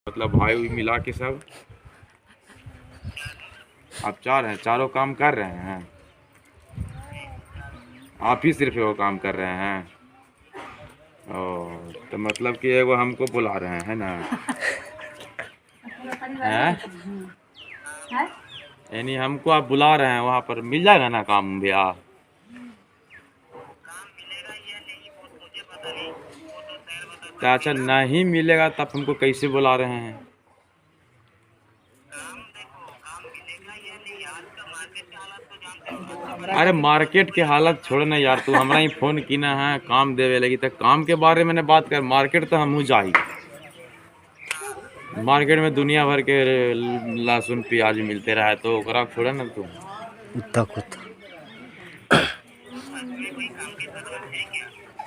मतलब भाई मिला के सब आप चार हैं, चारों काम कर रहे हैं। आप ही सिर्फ वो काम कर रहे हैं। ओ तो मतलब कि एगो हमको बुला रहे हैं ना। हैं यानी हमको आप बुला रहे हैं, वहाँ पर मिल जाएगा ना काम भैया। तो अच्छा नहीं मिलेगा तब हमको कैसे बुला रहे हैं। अरे मार्केट के हालत छोड़ ना यार, तू हमरा ही फोन की ना है काम देवे लगी, तो काम के बारे में बात कर। मार्केट तो हम जाई, मार्केट में दुनिया भर के लहसुन प्याज मिलते रहा तो ओकरा छोड़े ना तू।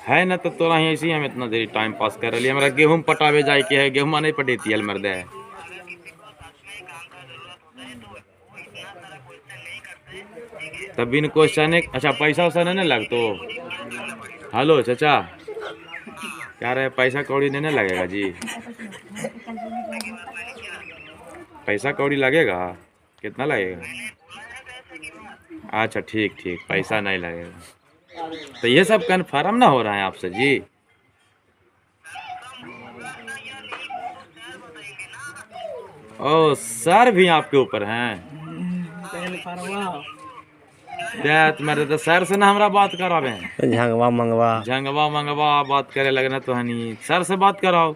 है ना तो तोरा ही ऐसे ही हम इतना देरी टाइम पास कर रही। हमारा गेहूं पटावे जाए के है, गेहूं नहीं पटेती है मर्दे। तब बिन क्वेश्चन अच्छा पैसा वैसा नहीं लग तो। हेलो चाचा, क्या रहे पैसा कौड़ी नहीं लगेगा जी? पैसा कौड़ी लगेगा, कितना लगेगा? अच्छा ठीक ठीक, पैसा नहीं लगेगा। तो ये सब कन्फर्म ना हो रहा है आपसे जी? ओ सर भी आपके ऊपर हैं? तुम्हारे तो सर से ना हमरा बात करावे, झंगवा मंगवा बात करे लगना तो हनी सर से बात कराओ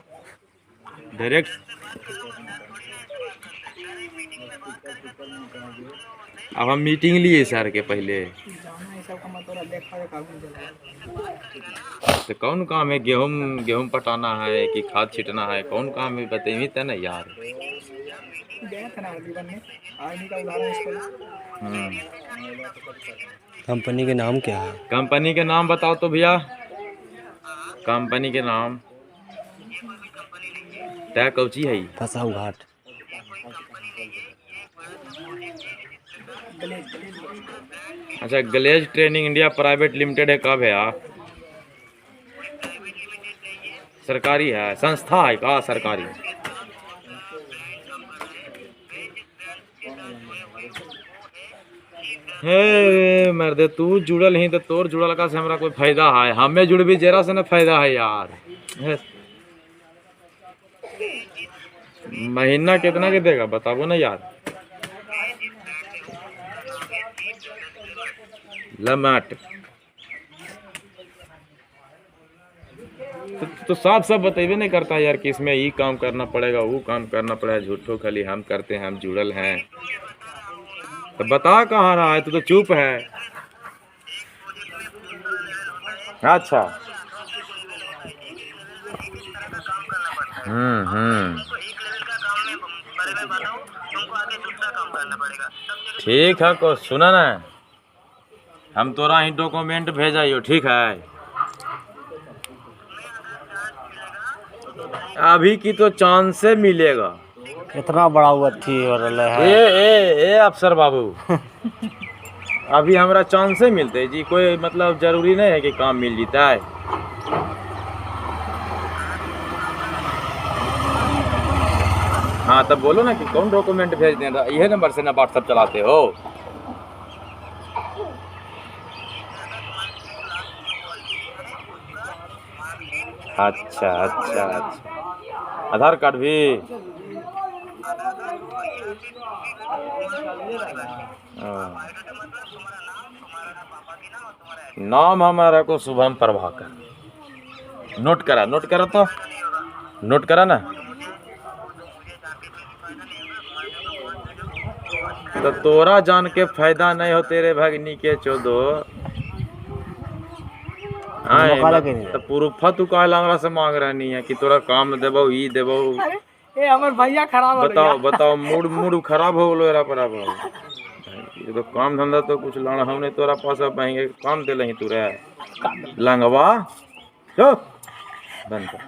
डायरेक्ट। अब हम मीटिंग लिए सर के पहले। तो कौन काम है? गेहूं पटाना है कि खाद छिटना है? कौन काम है बताइए तो ना यार। कंपनी के नाम क्या है? कंपनी के नाम बताओ तो भैया, कंपनी के नाम तय कौची है? फसाऊ घाट। अच्छा Glaze Training India Private Limited है। कब है आप? सरकारी है, संस्था है का सरकारी? हे मर्दे तू जुड़ल ही तो तोर जुड़ल का से हमरा कोई फायदा है? हमें जुड़बी जरा से ना फायदा है यार। महीना कितना के देगा बताबो ना यार। लमट तो साफ साफ बतेबे नहीं करता यार कि इसमें ये काम करना पड़ेगा, वो काम करना पड़ेगा। झूठो खाली हम करते हैं, हम जुड़ल हैं। तो बता कहाँ रहा है? तू तो चुप है। अच्छा ठीक है को सुना ना, हम तोरा ही डॉक्यूमेंट भेजाइयो ठीक है। अभी की तो चांस से मिलेगा। इतना बड़ा हुआ थी और है। ए अफसर बाबू अभी हमरा चांस से मिलते जी, कोई मतलब जरूरी नहीं है कि काम मिल जीता है। हाँ तब बोलो ना कि कौन डॉक्यूमेंट भेज दें। यह नंबर से ना व्हाट्सएप चलाते हो? अच्छा अच्छा अच्छा, आधार कार्ड भी? नाम हमारा को शुभम प्रभाकर। नोट करा तो नोट करा ना। तो तोरा जान के फायदा नहीं हो तेरे भगनी के चोदो। तो प्रूफा तू काहे से मांग रही है कि तोरा काम देबो ई देबो? हमर भैया खराब बताओ मूड खराब हो गलो पर। ये तो काम धंधा तो कुछ लाना हमने तोरा पास अब काम दे लही तू रे लंगवा। बंद कर।